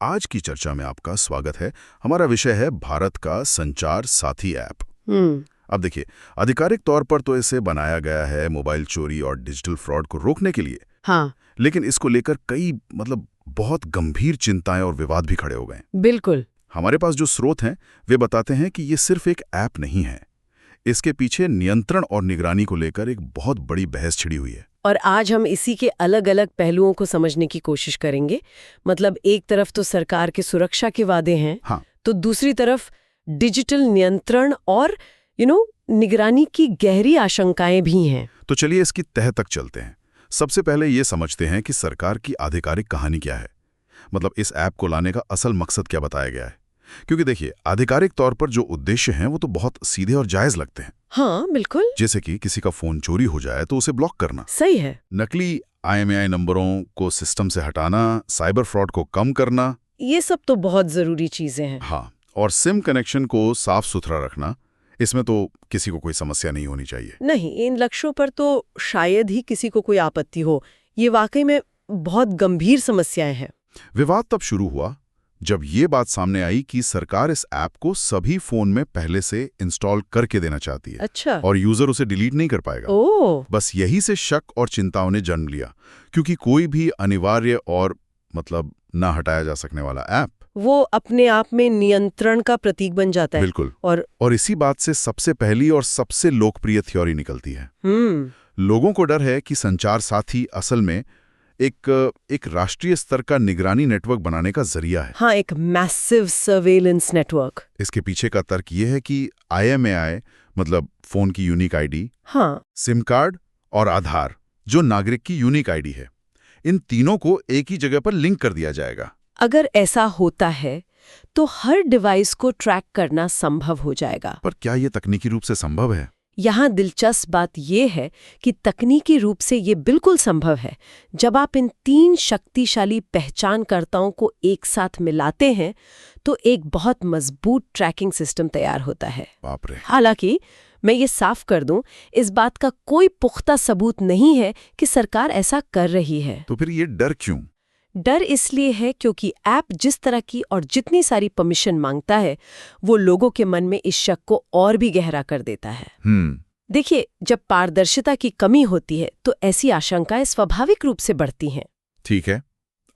आज की चर्चा में आपका स्वागत है। हमारा विषय है भारत का संचार साथी ऐप। अब देखिए, आधिकारिक तौर पर तो इसे बनाया गया है मोबाइल चोरी और डिजिटल फ्रॉड को रोकने के लिए। हाँ, लेकिन इसको लेकर कई बहुत गंभीर चिंताएं और विवाद भी खड़े हो गए। बिल्कुल। हमारे पास जो स्रोत हैं वे बताते हैं कि ये सिर्फ एक ऐप नहीं है, इसके पीछे नियंत्रण और निगरानी को लेकर एक बहुत बड़ी बहस छिड़ी हुई है। और आज हम इसी के अलग अलग पहलुओं को समझने की कोशिश करेंगे। मतलब एक तरफ तो सरकार के सुरक्षा के वादे हैं, हाँ, तो दूसरी तरफ डिजिटल नियंत्रण और निगरानी की गहरी आशंकाएं भी हैं। तो चलिए इसकी तह तक चलते हैं। सबसे पहले ये समझते हैं कि सरकार की आधिकारिक कहानी क्या है। मतलब इस ऐप को लाने का असल मकसद क्या बताया गया है। क्योंकि देखिए, आधिकारिक तौर पर जो उद्देश्य हैं वो तो बहुत सीधे और जायज लगते हैं। हाँ, बिल्कुल। जैसे कि किसी का फोन चोरी हो जाए तो उसे ब्लॉक करना, सही है। नकली IMEI नंबरों को सिस्टम से हटाना, साइबर फ्रॉड को कम करना, ये सब तो बहुत जरूरी चीजें हैं। हाँ, और सिम कनेक्शन को साफ सुथरा रखना, इसमें तो किसी को कोई समस्या नहीं होनी चाहिए। नहीं, इन लक्ष्यों पर तो शायद ही किसी को कोई आपत्ति हो। ये वाकई में बहुत गंभीर समस्याएं हैं। विवाद तब शुरू हुआ जब ये बात सामने आई कि सरकार इस ऐप को सभी फोन में पहले से इंस्टॉल करके देना चाहती है। अच्छा। और यूजर उसे डिलीट नहीं कर पाएगा। ओह, बस यही से शक और चिंताओं ने जन्म लिया, क्योंकि कोई भी अनिवार्य और ना हटाया जा सकने वाला ऐप वो अपने आप में नियंत्रण का प्रतीक बन जाता है। बिल्कुल। और इसी बात से सबसे पहली और सबसे लोकप्रिय थ्योरी निकलती है। लोगों को डर है कि संचार साथी असल में एक राष्ट्रीय स्तर का निगरानी नेटवर्क बनाने का जरिया है। हाँ, एक मैसिव सर्वेलेंस नेटवर्क। इसके पीछे का तर्क ये है कि IMEI मतलब फोन की यूनिक आईडी, हाँ, सिम कार्ड और आधार जो नागरिक की यूनिक आईडी है, इन तीनों को एक ही जगह पर लिंक कर दिया जाएगा। अगर ऐसा होता है तो हर डिवाइस को ट्रैक करना संभव हो जाएगा। पर क्या ये तकनीकी रूप से संभव है? यहाँ दिलचस्प बात यह है कि तकनीकी रूप से ये बिल्कुल संभव है जब आप इन 3 शक्तिशाली पहचानकर्ताओं को एक साथ मिलाते हैं तो एक बहुत मजबूत ट्रैकिंग सिस्टम तैयार होता है। बाप रे। हालांकि मैं ये साफ कर दूं, इस बात का कोई पुख्ता सबूत नहीं है कि सरकार ऐसा कर रही है। तो फिर ये डर क्यों? डर इसलिए है क्योंकि ऐप जिस तरह की और जितनी सारी परमिशन मांगता है वो लोगों के मन में इस शक को और भी गहरा कर देता है। देखिए, जब पारदर्शिता की कमी होती है तो ऐसी आशंकाएं स्वाभाविक रूप से बढ़ती हैं। ठीक है,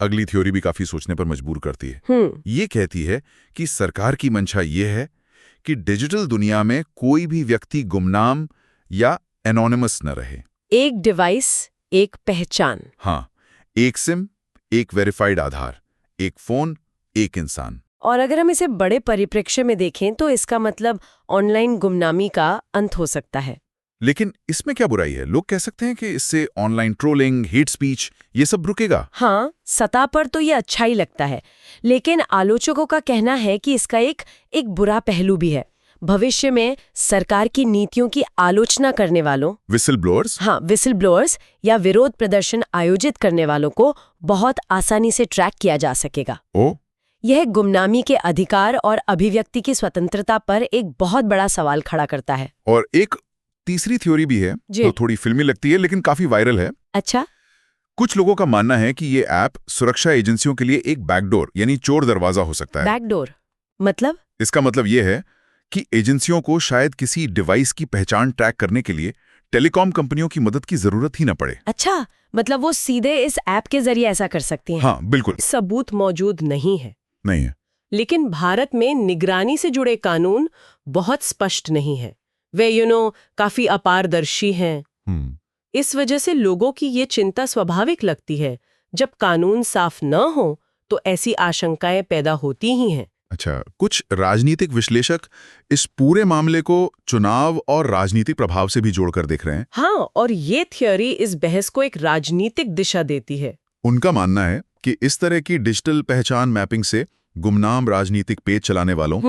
अगली थ्योरी भी काफी सोचने पर मजबूर करती है। ये कहती है कि सरकार की मंशा ये है कि डिजिटल दुनिया में कोई भी व्यक्ति गुमनाम या एनोनिमस न रहे। एक डिवाइस, एक पहचान। हाँ, एक सिम, एक वेरिफाइड आधार, एक फोन, एक इंसान। और अगर हम इसे बड़े परिप्रेक्ष्य में देखें तो इसका मतलब ऑनलाइन गुमनामी का अंत हो सकता है। लेकिन इसमें क्या बुराई है? लोग कह सकते हैं कि इससे ऑनलाइन ट्रोलिंग, हेट स्पीच, ये सब रुकेगा। हाँ, सतह पर तो ये अच्छा ही लगता है, लेकिन आलोचकों का कहना है कि इसका एक बुरा पहलू भी है। भविष्य में सरकार की नीतियों की आलोचना करने वालों, विसल ब्लोअर्स, हाँ, विसल ब्लोअर्स या विरोध प्रदर्शन आयोजित करने वालों को बहुत आसानी से ट्रैक किया जा सकेगा। यह गुमनामी के अधिकार और अभिव्यक्ति की स्वतंत्रता पर एक बहुत बड़ा सवाल खड़ा करता है। और एक तीसरी थ्योरी भी है जो थोड़ी फिल्मी लगती है लेकिन काफी वायरल है। अच्छा। कुछ लोगों का मानना है कि ये ऐप सुरक्षा एजेंसियों के लिए एक बैकडोर यानी चोर दरवाजा हो सकता है। बैकडोर मतलब? इसका मतलब ये है कि एजेंसियों को शायद किसी डिवाइस की पहचान ट्रैक करने के लिए टेलीकॉम कंपनियों की मदद की जरूरत ही न पड़े। अच्छा, मतलब वो सीधे इस ऐप के जरिए ऐसा कर सकती हैं? हाँ, बिल्कुल। सबूत मौजूद नहीं है। लेकिन भारत में निगरानी से जुड़े कानून बहुत स्पष्ट नहीं है। वे काफी अपारदर्शी हैं। इस वजह से लोगों की ये चिंता स्वाभाविक लगती है। जब कानून साफ न हो तो ऐसी आशंकाएं पैदा होती ही हैं। अच्छा, कुछ राजनीतिक विश्लेषक इस पूरे मामले को चुनाव और राजनीतिक प्रभाव से भी जोड़कर देख रहे हैं। हाँ, और ये थ्योरी इस बहस को एक राजनीतिक दिशा देती है। उनका मानना है कि इस तरह की डिजिटल पहचान मैपिंग से गुमनाम राजनीतिक पेज चलाने वालों,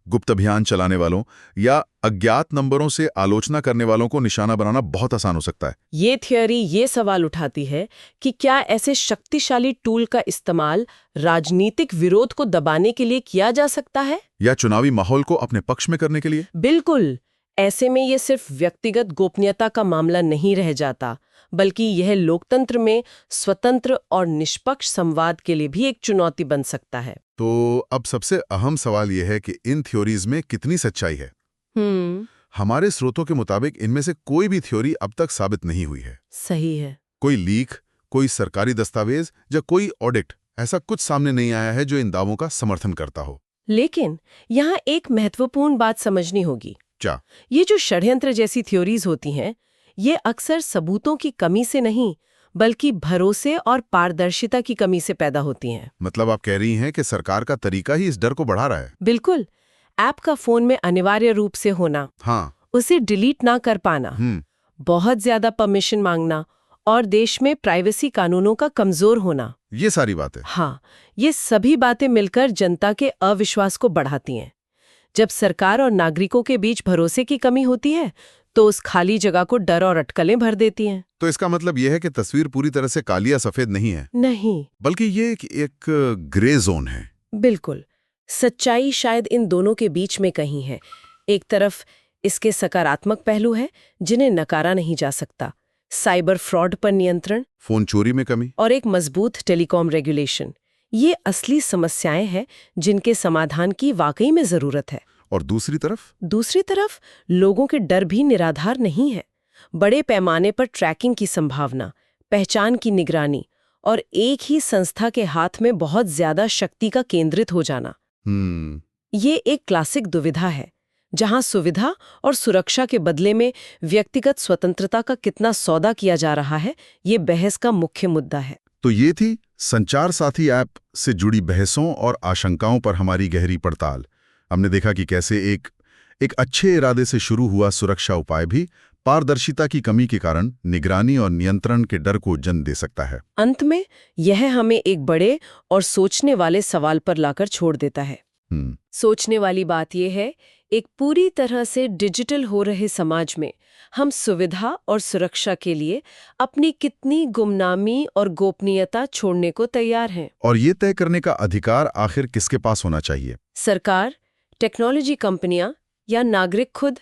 गुप्त अभियान चलाने वालों या अज्ञात नंबरों से आलोचना करने वालों को निशाना बनाना बहुत आसान हो सकता है। ये थियोरी ये सवाल उठाती है कि क्या ऐसे शक्तिशाली टूल का इस्तेमाल राजनीतिक विरोध को दबाने के लिए किया जा सकता है, या चुनावी माहौल को अपने पक्ष में करने के लिए? बिल्कुल। ऐसे में ये सिर्फ व्यक्तिगत गोपनीयता का मामला नहीं रह जाता, बल्कि यह लोकतंत्र में स्वतंत्र और निष्पक्ष संवाद के लिए भी एक चुनौती बन सकता है। तो अब सबसे अहम सवाल यह है कि इन थ्योरीज में कितनी सच्चाई है। हमारे स्रोतों के मुताबिक इनमें से कोई भी थ्योरी अब तक साबित नहीं हुई है। सही है। कोई लीक, कोई सरकारी दस्तावेज या कोई ऑडिट, ऐसा कुछ सामने नहीं आया है जो इन दावों का समर्थन करता हो। लेकिन यहाँ एक महत्वपूर्ण बात समझनी होगी। क्या? ये जो षड्यंत्र जैसी थ्योरीज होती हैं, ये अक्सर सबूतों की कमी से नहीं, बल्कि भरोसे और पारदर्शिता की कमी से पैदा होती हैं। मतलब आप कह रही हैं कि सरकार का तरीका ही इस डर को बढ़ा रहा है। बिल्कुल। ऐप का फोन में अनिवार्य रूप से होना, हाँ। उसे डिलीट ना कर पाना, बहुत ज्यादा परमिशन मांगना और देश में प्राइवेसी कानूनों का कमजोर होना, ये सारी बातें। हाँ, ये सभी बातें मिलकर जनता के अविश्वास को बढ़ाती हैं। जब सरकार और नागरिकों के बीच भरोसे की कमी होती है, तो उस खाली जगह को डर और अटकलें भर देती हैं। तो इसका मतलब यह है कि तस्वीर पूरी तरह से काली या सफेद नहीं है। नहीं, बल्कि ये एक ग्रे जोन है। बिल्कुल। सच्चाई शायद इन दोनों के बीच में कहीं है। एक तरफ इसके सकारात्मक पहलू है जिन्हें नकारा नहीं जा सकता, साइबर फ्रॉड पर नियंत्रण, फोन चोरी में कमी, और एक मजबूत टेलीकॉम रेगुलेशन। ये असली समस्याएं हैं जिनके समाधान की वाकई में जरूरत है। और दूसरी तरफ लोगों के डर भी निराधार नहीं है। बड़े पैमाने पर ट्रैकिंग की संभावना, पहचान की निगरानी और एक ही संस्था के हाथ में बहुत ज्यादा शक्ति का केंद्रित हो जाना, ये एक क्लासिक दुविधा है, जहां सुविधा और सुरक्षा के बदले में व्यक्तिगत स्वतंत्रता का कितना सौदा किया जा रहा है, ये बहस का मुख्य मुद्दा है। तो ये थी संचार साथी ऐप से जुड़ी बहसों और आशंकाओं पर हमारी गहरी पड़ताल। हमने देखा कि कैसे एक अच्छे इरादे से शुरू हुआ सुरक्षा उपाय भी पारदर्शिता की कमी के कारण निगरानी और नियंत्रण के डर को जन्म दे सकता है। अंत में यह हमें एक बड़े और सोचने वाले सवाल पर लाकर छोड़ देता है। सोचने वाली बात यह है, एक पूरी तरह से डिजिटल हो रहे समाज में हम सुविधा और सुरक्षा के लिए अपनी कितनी गुमनामी और गोपनीयता छोड़ने को तैयार हैं। और ये तय करने का अधिकार आखिर किसके पास होना चाहिए? सरकार, टेक्नोलॉजी कंपनियां या नागरिक खुद?